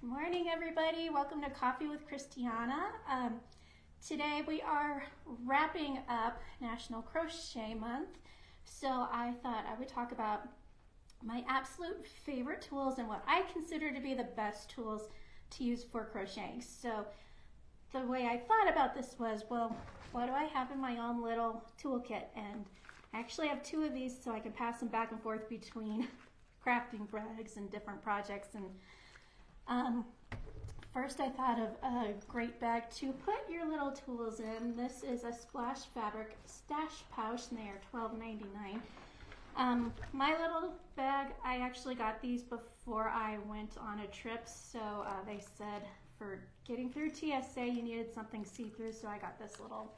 Morning, everybody. Welcome to Coffee with Christianna. Today we are wrapping up National Crochet Month, so I thought I would talk about my absolute favorite tools and what I consider to be the best tools to use for crocheting. So the way I thought about this was, well, what do I have in my own little toolkit? And I actually have two of these so I can pass them back and forth between crafting bags and different projects. And first I thought of a great bag to put your little tools in. This is a Splash Fabric stash pouch, and they are $12.99. My little bag, I actually got these before I went on a trip, so they said for getting through TSA you needed something see-through, so I got this little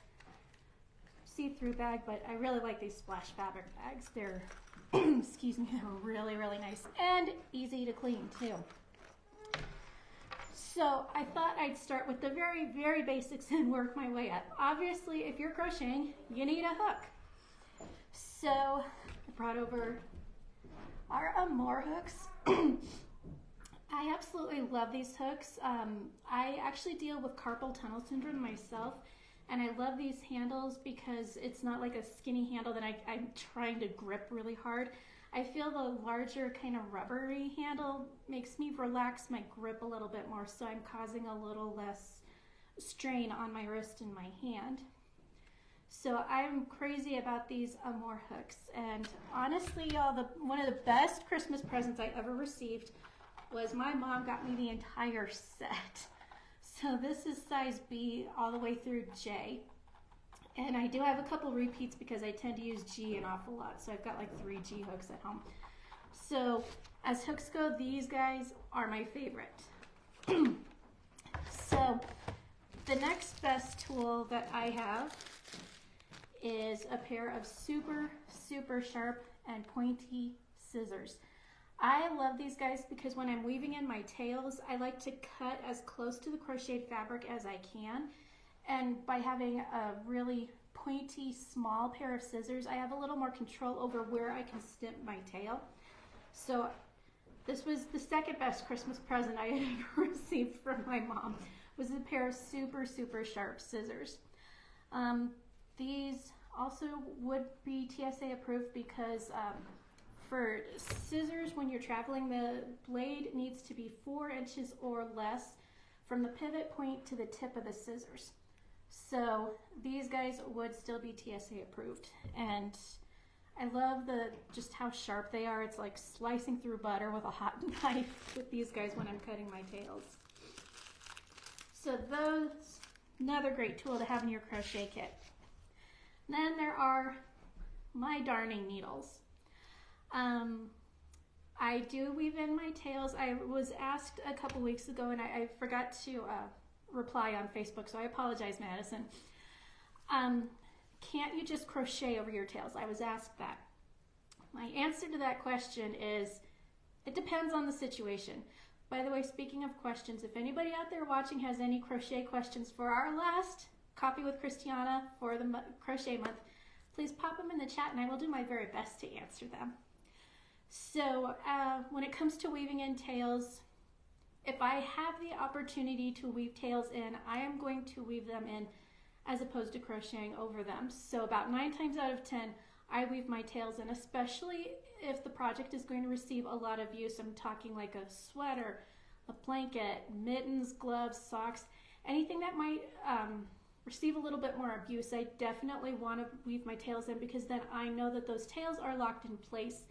see-through bag, but I really like these Splash Fabric bags. They're, excuse me, they're really, really nice and easy to clean too. So I thought I'd start with the very, very basics and work my way up. Obviously, if you're crocheting, you need a hook. So I brought over our Amour hooks. I absolutely love these hooks. I actually deal with carpal tunnel syndrome myself, and I love these handles because it's not like a skinny handle that I'm trying to grip really hard. I feel the larger kind of rubbery handle makes me relax my grip a little bit more, so I'm causing a little less strain on my wrist and my hand. So I'm crazy about these Amour hooks, and honestly, y'all, one of the best Christmas presents I ever received was my mom got me the entire set. So this is size B all the way through J. And I do have a couple repeats because I tend to use G an awful lot. So I've got like 3 G hooks at home. So as hooks go, these guys are my favorite. So the next best tool that I have is a pair of super, super sharp and pointy scissors. I love these guys because when I'm weaving in my tails, I like to cut as close to the crocheted fabric as I can. And by having a really pointy, small pair of scissors, I have a little more control over where I can snip my tail. So this was the second best Christmas present I had ever received from my mom, was a pair of super, super sharp scissors. These also would be TSA approved because for scissors, when you're traveling, the blade needs to be 4 inches or less from the pivot point to the tip of the scissors. So these guys would still be TSA approved, and I love just how sharp they are. It's like slicing through butter with a hot knife with these guys when I'm cutting my tails. So those, another great tool to have in your crochet kit. And then there are my darning needles. I do weave in my tails. I was asked a couple weeks ago, and I forgot to reply on Facebook, so I apologize, Madison. Can't you just crochet over your tails? I was asked that. My answer to that question is, it depends on the situation. By the way, speaking of questions, if anybody out there watching has any crochet questions for our last Coffee with Christianna for the Crochet Month, please pop them in the chat and I will do my very best to answer them. So when it comes to weaving in tails, if I have the opportunity to weave tails in, I am going to weave them in as opposed to crocheting over them. So about 9 times out of 10, I weave my tails in, especially if the project is going to receive a lot of use. I'm talking like a sweater, a blanket, mittens, gloves, socks, anything that might receive a little bit more abuse. I definitely want to weave my tails in because then I know that those tails are locked in place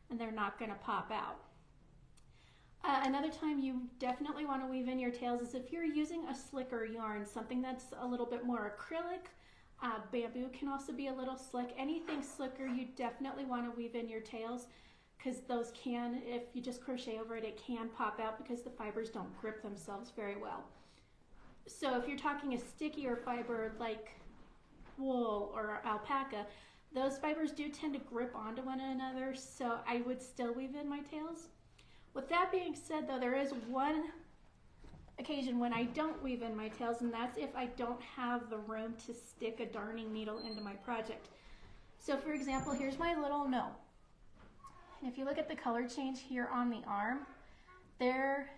and they're not going to pop out. Another time you definitely want to weave in your tails is if you're using a slicker yarn, something that's a little bit more acrylic. Bamboo can also be a little slick. Anything slicker, you definitely want to weave in your tails because those can, if you just crochet over it, it can pop out because the fibers don't grip themselves very well. So if you're talking a stickier fiber like wool or alpaca, those fibers do tend to grip onto one another, so I would still weave in my tails. With that being said, though, there is one occasion when I don't weave in my tails, and that's if I don't have the room to stick a darning needle into my project. So for example, here's my little gnome. And if you look at the color change here on the arm, there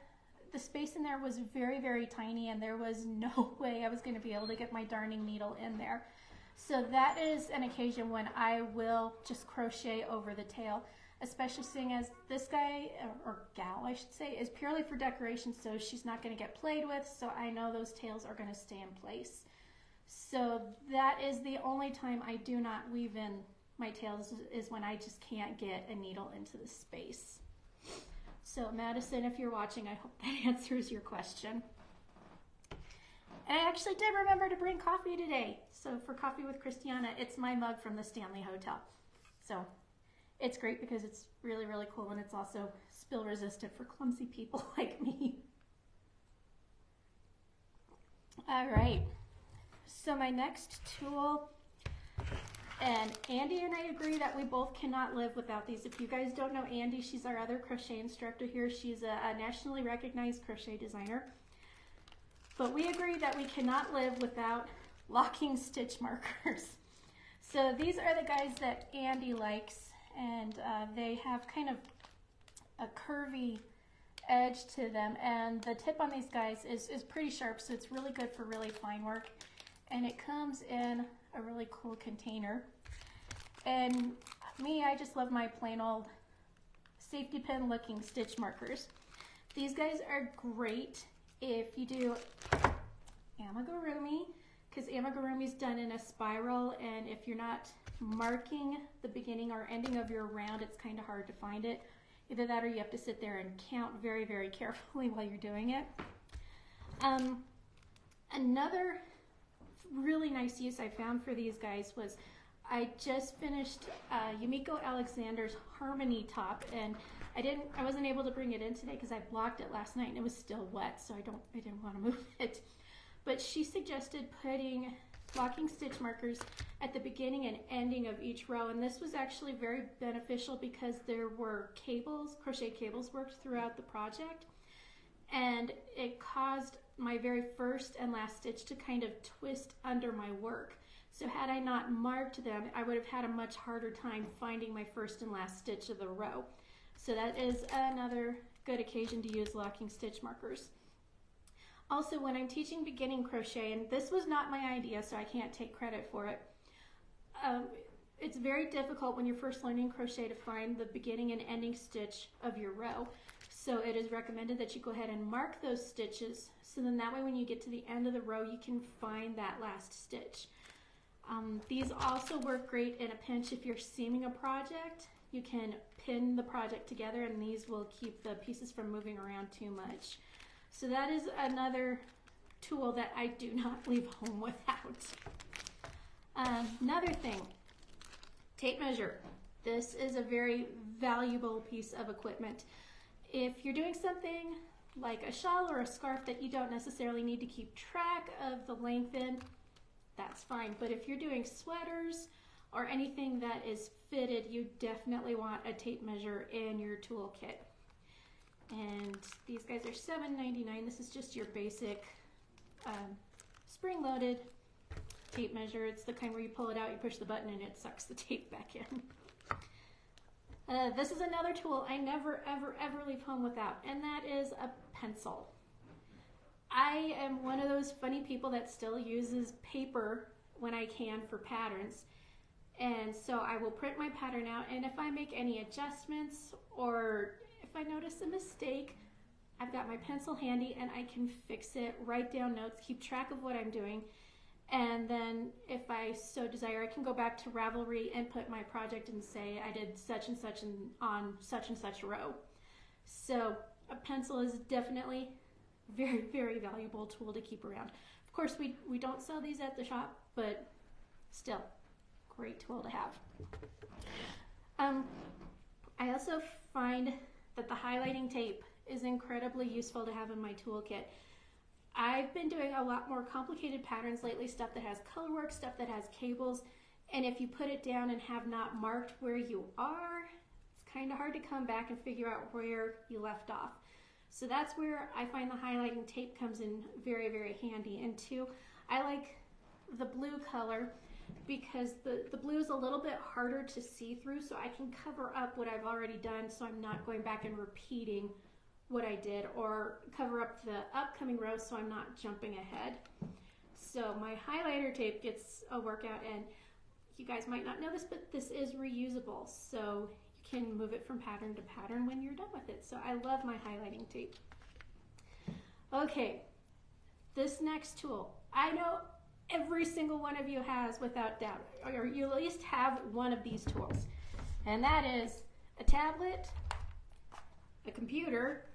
the space in there was very, very tiny, and there was no way I was going to be able to get my darning needle in there. So that is an occasion when I will just crochet over the tail, especially seeing as this guy, or gal I should say, is purely for decoration, so she's not going to get played with, so I know those tails are going to stay in place. So that is the only time I do not weave in my tails, is when I just can't get a needle into the space. So Madison, if you're watching, I hope that answers your question. And I actually did remember to bring coffee today. So for Coffee with Christianna, it's my mug from the Stanley Hotel. So it's great because it's really, really cool, and it's also spill resistant for clumsy people like me. All right, so my next tool, and Andy and I agree that we both cannot live without these. If you guys don't know Andy, she's our other crochet instructor here. She's a nationally recognized crochet designer. But we agree that we cannot live without locking stitch markers. So these are the guys that Andy likes, and they have kind of a curvy edge to them, and the tip on these guys is pretty sharp, so it's really good for really fine work, and it comes in a really cool container. And me, I just love my plain old safety pin looking stitch markers. These guys are great if you do amigurumi, because amigurumi is done in a spiral, and if you're not marking the beginning or ending of your round, it's kind of hard to find it. Either that or you have to sit there and count very, very carefully while you're doing it. Another really nice use I found for these guys was I just finished Yumiko Alexander's Harmony top, and I wasn't able to bring it in today because I blocked it last night and it was still wet, so I didn't want to move it. But she suggested putting locking stitch markers at the beginning and ending of each row, and this was actually very beneficial because there were cables, crochet cables worked throughout the project, and it caused my very first and last stitch to kind of twist under my work. So had I not marked them, I would have had a much harder time finding my first and last stitch of the row. So that is another good occasion to use locking stitch markers. Also, when I'm teaching beginning crochet, and this was not my idea, so I can't take credit for it, it's very difficult when you're first learning crochet to find the beginning and ending stitch of your row. So it is recommended that you go ahead and mark those stitches, so then that way when you get to the end of the row, you can find that last stitch. These also work great in a pinch if you're seaming a project. You can pin the project together, and these will keep the pieces from moving around too much. So that is another tool that I do not leave home without. Another thing, tape measure. This is a very valuable piece of equipment. If you're doing something like a shawl or a scarf that you don't necessarily need to keep track of the length in, that's fine. But if you're doing sweaters or anything that is fitted, you definitely want a tape measure in your toolkit. And these guys are $7.99. This is just your basic spring-loaded tape measure. It's the kind where you pull it out, you push the button, and it sucks the tape back in. This is another tool I never, ever, ever leave home without, and that is a pencil. I am one of those funny people that still uses paper when I can for patterns. And so I will print my pattern out, and if I make any adjustments or if I notice a mistake, I've got my pencil handy and I can fix it, write down notes, keep track of what I'm doing, and then if I so desire, I can go back to Ravelry, input my project, and say I did such and such on such and such row. So a pencil is definitely a very, very valuable tool to keep around. Of course, we don't sell these at the shop, but still, great tool to have. I also find that the highlighting tape is incredibly useful to have in my toolkit. I've been doing a lot more complicated patterns lately, stuff that has color work, stuff that has cables, and if you put it down and have not marked where you are, it's kind of hard to come back and figure out where you left off. So that's where I find the highlighting tape comes in very, very handy. And two, I like the blue color because the blue is a little bit harder to see through, so I can cover up what I've already done, so I'm not going back and repeating what I did or cover up the upcoming row so I'm not jumping ahead. So my highlighter tape gets a workout, and you guys might not know this, but this is reusable. So you can move it from pattern to pattern when you're done with it. So I love my highlighting tape. Okay, this next tool, I know every single one of you has without doubt, or you at least have one of these tools. And that is a tablet, a computer,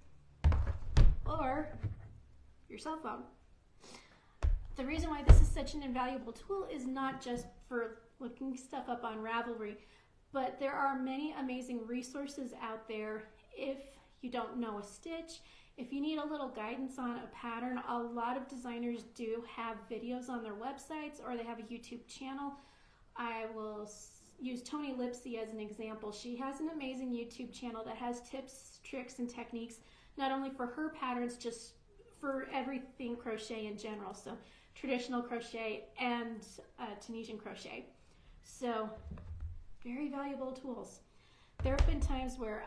or your cell phone. The reason why this is such an invaluable tool is not just for looking stuff up on Ravelry, but there are many amazing resources out there if you don't know a stitch. If you need a little guidance on a pattern, a lot of designers do have videos on their websites, or they have a YouTube channel. I will use Tony Lipsy as an example. She has an amazing YouTube channel that has tips, tricks, and techniques, not only for her patterns, just for everything crochet in general. So traditional crochet and Tunisian crochet. So very valuable tools. There have been times where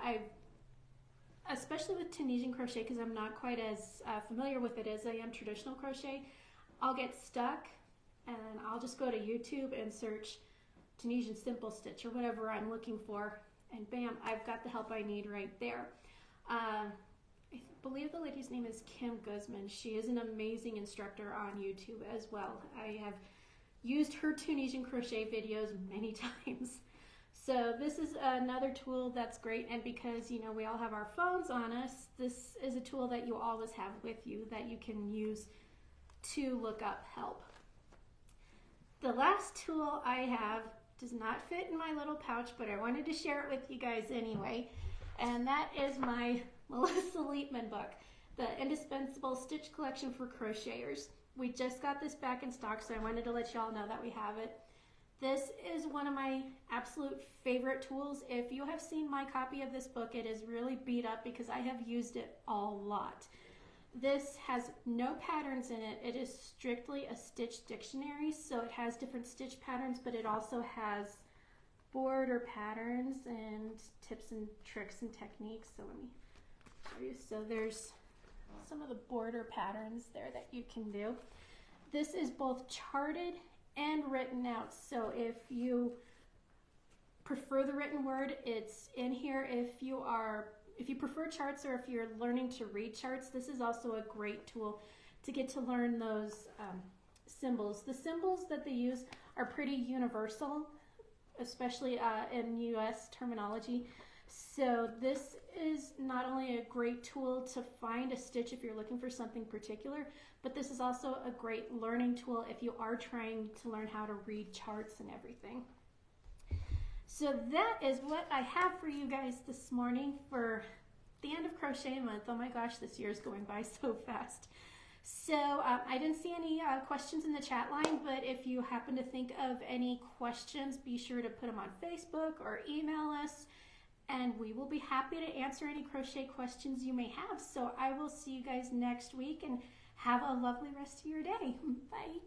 especially with Tunisian crochet, because I'm not quite as familiar with it as I am traditional crochet, I'll get stuck and I'll just go to YouTube and search Tunisian simple stitch or whatever I'm looking for, and bam, I've got the help I need right there. I believe the lady's name is Kim Guzman. She is an amazing instructor on YouTube as well. I have used her Tunisian crochet videos many times. So this is another tool that's great, and because you know we all have our phones on us, this is a tool that you always have with you that you can use to look up help. The last tool I have does not fit in my little pouch, but I wanted to share it with you guys anyway, and that is my Melissa Leapman book, the Indispensable Stitch Collection for Crocheters. We just got this back in stock, so I wanted to let y'all know that we have it. This is one of my absolute favorite tools. If you have seen my copy of this book, it is really beat up because I have used it a lot. This has no patterns in it. It is strictly a stitch dictionary, so it has different stitch patterns, but it also has border patterns and tips and tricks and techniques. So let me show you. So there's some of the border patterns there that you can do. This is both charted and written out. So if you prefer the written word, it's in here. If you prefer charts, or if you're learning to read charts, this is also a great tool to get to learn those symbols. The symbols that they use are pretty universal, especially in US terminology. So this is not only a great tool to find a stitch if you're looking for something particular, but this is also a great learning tool if you are trying to learn how to read charts and everything. So that is what I have for you guys this morning for the end of Crochet Month. Oh my gosh, this year is going by so fast. So I didn't see any questions in the chat line, but if you happen to think of any questions, be sure to put them on Facebook or email us, and we will be happy to answer any crochet questions you may have. So I will see you guys next week, and have a lovely rest of your day. Bye.